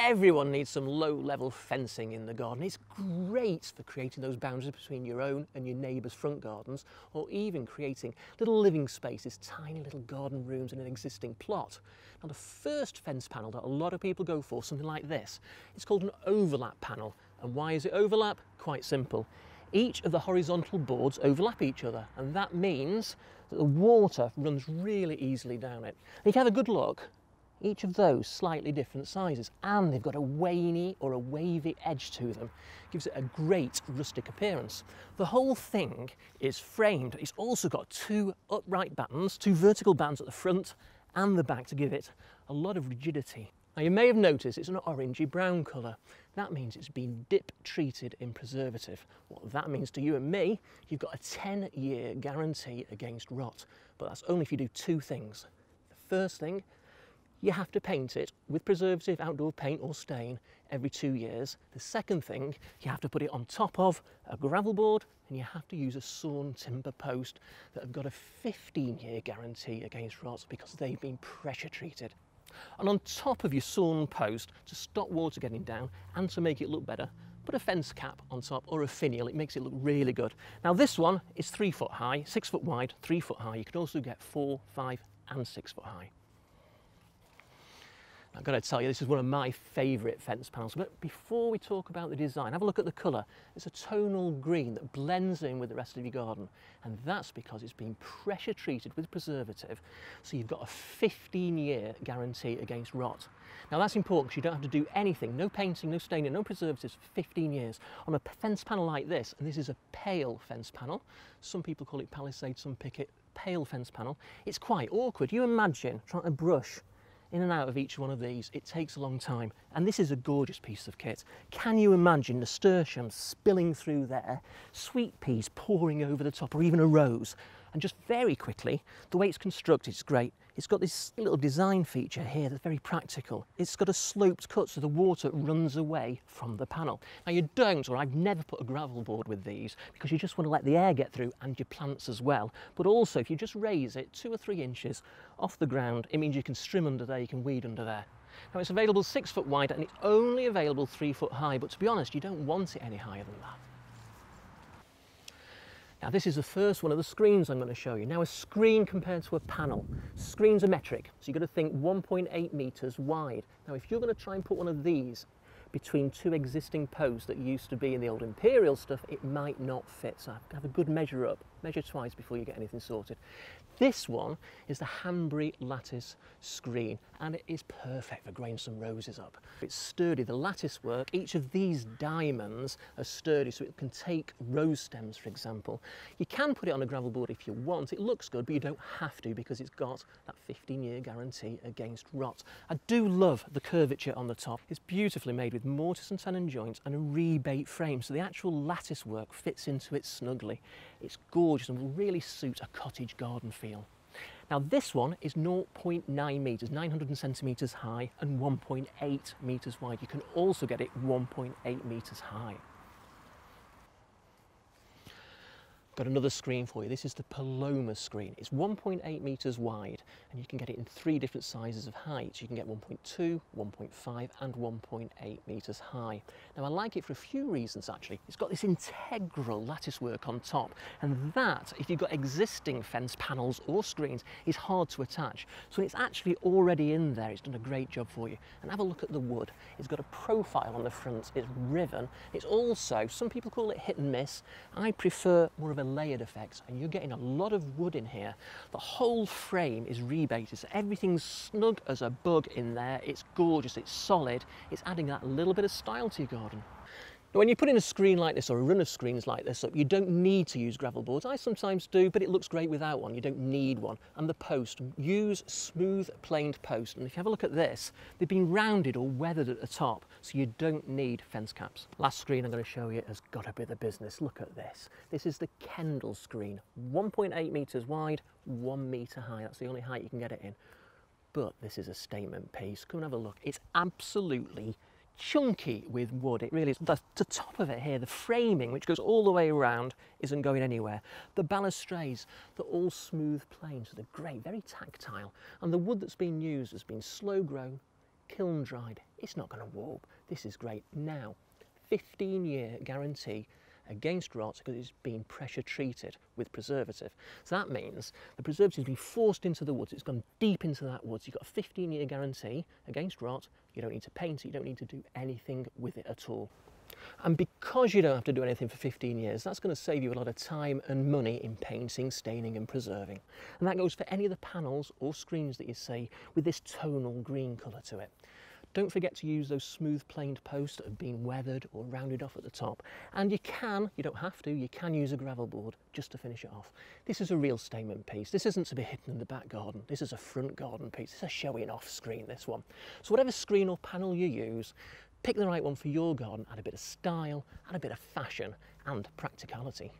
Everyone needs some low-level fencing in the garden. It's great for creating those boundaries between your own and your neighbour's front gardens, or even creating little living spaces, tiny little garden rooms in an existing plot. Now, the first fence panel that a lot of people go for, something like this, it's called an overlap panel. And why is it overlap? Quite simple. Each of the horizontal boards overlap each other, and that means that the water runs really easily down it. And if you have a good look, each of those slightly different sizes, and they've got a waney or a wavy edge to them. Gives it a great rustic appearance. The whole thing is framed. It's also got two upright battens, two vertical bands at the front and the back to give it a lot of rigidity. Now, you may have noticed it's an orangey brown colour. That means it's been DIPP treated in preservative. What that means to you and me, you've got a 10-year guarantee against rot. But that's only if you do two things. The first thing, you have to paint it with preservative outdoor paint or stain every 2 years. The second thing, you have to put it on top of a gravel board, and you have to use a sawn timber post that have got a 15-year guarantee against rot because they've been pressure treated. And on top of your sawn post, to stop water getting down and to make it look better, put a fence cap on top or a finial. It makes it look really good. Now, this one is 3 foot high, 6 foot wide, 3 foot high. You can also get 4, 5 and 6 foot high. I've got to tell you, this is one of my favourite fence panels. But before we talk about the design, have a look at the colour. It's a tonal green that blends in with the rest of your garden. And that's because it's been pressure treated with preservative. So you've got a 15-year guarantee against rot. Now, that's important because you don't have to do anything. No painting, no staining, no preservatives for 15 years. On a fence panel like this, and this is a pale fence panel. Some people call it palisade, some pick it pale fence panel. It's quite awkward. You imagine trying to brush in and out of each one of these. It takes a long time, and this is a gorgeous piece of kit. Can you imagine nasturtiums spilling through there, sweet peas pouring over the top, or even a rose? And just very quickly, the way it's constructed is great. It's got this little design feature here that's very practical. It's got a sloped cut so the water runs away from the panel. Now, you don't, or I've never put a gravel board with these, because you just want to let the air get through and your plants as well. But also, if you just raise it 2 or 3 inches off the ground, it means you can strim under there, you can weed under there. Now, it's available 6 foot wide and it's only available 3 foot high, but to be honest, you don't want it any higher than that. Now, this is the first one of the screens I'm going to show you. Now, a screen compared to a panel. Screens are metric, so you've got to think 1.8 metres wide. Now, if you're going to try and put one of these between 2 existing posts that used to be in the old imperial stuff, it might not fit. So have a good measure up, measure twice before you get anything sorted. This one is the Hanbury Lattice screen, and it is perfect for growing some roses up. It's sturdy, the lattice work, each of these diamonds are sturdy, so it can take rose stems, for example. You can put it on a gravel board if you want. It looks good, but you don't have to because it's got that 15-year guarantee against rot. I do love the curvature on the top. It's beautifully made with mortise and tenon joints and a rebate frame, so the actual lattice work fits into it snugly. It's gorgeous and will really suit a cottage garden feel. Now, this one is 0.9 metres, 900 centimetres high and 1.8 metres wide. You can also get it 1.8 metres high. Got another screen for you. This is the Palomas Screen. It's 1.8 metres wide and you can get it in 3 different sizes of height. You can get 1.2, 1.5 and 1.8 metres high. Now, I like it for a few reasons actually. It's got this integral lattice work on top, and that, if you've got existing fence panels or screens, is hard to attach. So it's actually already in there. It's done a great job for you. And have a look at the wood. It's got a profile on the front. It's riven. It's also, some people call it hit and miss. I prefer more of a layered effect, and you're getting a lot of wood in here. The whole frame is rebated, so everything's snug as a bug in there. It's gorgeous, it's solid, it's adding that little bit of style to your garden. Now, when you put in a screen like this, or a run of screens like this, you don't need to use gravel boards. I sometimes do, but it looks great without one. You don't need one. And the post, use smooth planed post. And if you have a look at this, they've been rounded or weathered at the top, so you don't need fence caps. Last screen I'm going to show you has got a bit of business. Look at this. This is the Kendall Screen, 1.8 metres wide, 1 metre high. That's the only height you can get it in. But this is a statement piece. Come and have a look. It's absolutely chunky with wood. It really is. The top of it here, the framing, which goes all the way around, isn't going anywhere. The balustrades, they're all smooth planes, so they're great, very tactile. And the wood that's been used has been slow grown, kiln dried, it's not going to warp. This is great. Now, 15-year guarantee against rot because it's been pressure treated with preservative. So that means the preservative has been forced into the woods, it's gone deep into that woods. You've got a 15-year guarantee against rot. You don't need to paint it, you don't need to do anything with it at all. And because you don't have to do anything for 15 years, that's going to save you a lot of time and money in painting, staining and preserving. And that goes for any of the panels or screens that you see with this tonal green colour to it. Don't forget to use those smooth planed posts that have been weathered or rounded off at the top. And you don't have to, you can use a gravel board just to finish it off. This is a real statement piece. This isn't to be hidden in the back garden. This is a front garden piece. It's a showing off screen, this one. So whatever screen or panel you use, pick the right one for your garden, add a bit of style, add a bit of fashion and practicality.